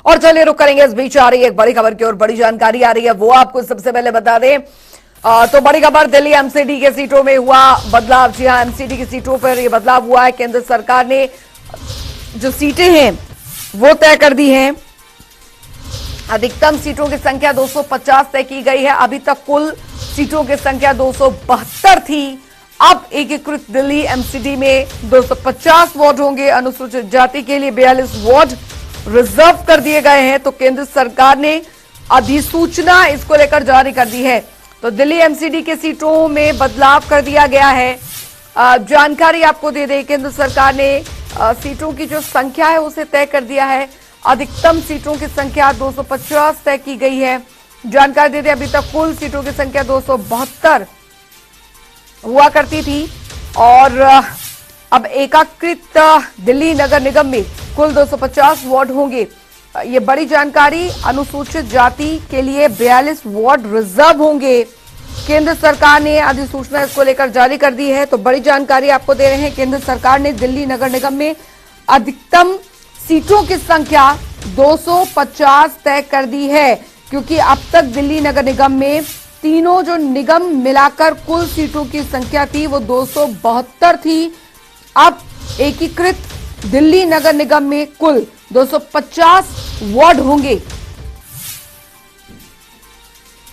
और चलिए रुक करेंगे, इस बीच आ रही है एक बड़ी खबर की और बड़ी जानकारी आ रही है, वो आपको सबसे पहले बता दें। तो बड़ी खबर, दिल्ली एमसीडी के सीटों में हुआ बदलाव। जी हां, एमसीडी की सीटों पर यह बदलाव हुआ है। केंद्र सरकार ने जो सीटें हैं वो तय कर दी हैं। अधिकतम सीटों की संख्या 250 तय की गई है। अभी तक कुल सीटों की संख्या 272 थी। अब एकीकृत दिल्ली एमसीडी में 250 वार्ड होंगे। अनुसूचित जाति के लिए 42 वार्ड रिजर्व कर दिए गए हैं। तो केंद्र सरकार ने अधिसूचना इसको लेकर जारी कर दी है। तो दिल्ली एमसीडी के सीटों में बदलाव कर दिया गया है। जानकारी आपको दे दें, केंद्र सरकार ने सीटों की जो संख्या है उसे तय कर दिया है। अधिकतम सीटों की संख्या 250 तय की गई है। जानकारी दे दें, अभी तक कुल सीटों की संख्या 272 हुआ करती थी और अब एकीकृत दिल्ली नगर निगम में कुल 250 वार्ड होंगे। ये बड़ी जानकारी। अनुसूचित जाति के लिए 42 वार्ड रिजर्व होंगे। केंद्र सरकार ने अधिसूचना इसको लेकर जारी कर दी है। तो बड़ी जानकारी आपको दे रहे हैं, केंद्र सरकार ने दिल्ली नगर निगम में अधिकतम सीटों की संख्या 250 तय कर दी है, क्योंकि अब तक दिल्ली नगर निगम में तीनों जो निगम मिलाकर कुल सीटों की संख्या थी वो 272 थी। अब एकीकृत दिल्ली नगर निगम में कुल 250 वार्ड होंगे।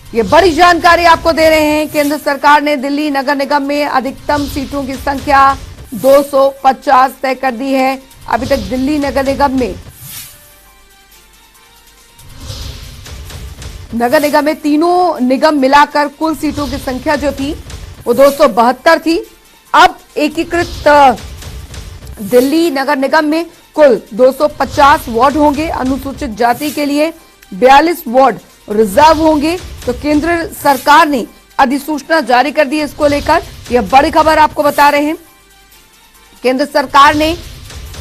ये बड़ी जानकारी आपको दे रहे हैं, केंद्र सरकार ने दिल्ली नगर निगम में अधिकतम सीटों की संख्या 250 तय कर दी है। अभी तक दिल्ली नगर निगम में तीनों निगम मिलाकर कुल सीटों की संख्या जो थी वो 272 थी। अब एकीकृत दिल्ली नगर निगम में कुल 250 वार्ड होंगे। अनुसूचित जाति के लिए 42 वार्ड रिजर्व होंगे। तो केंद्र सरकार ने अधिसूचना जारी कर दी है इसको लेकर। यह बड़ी खबर आपको बता रहे हैं। केंद्र सरकार ने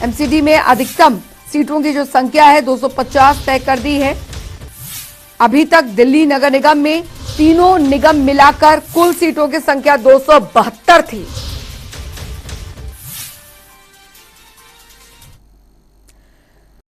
एमसीडी में अधिकतम सीटों की जो संख्या है 250 तय कर दी है। अभी तक दिल्ली नगर निगम में तीनों निगम मिलाकर कुल सीटों की संख्या 272 थी।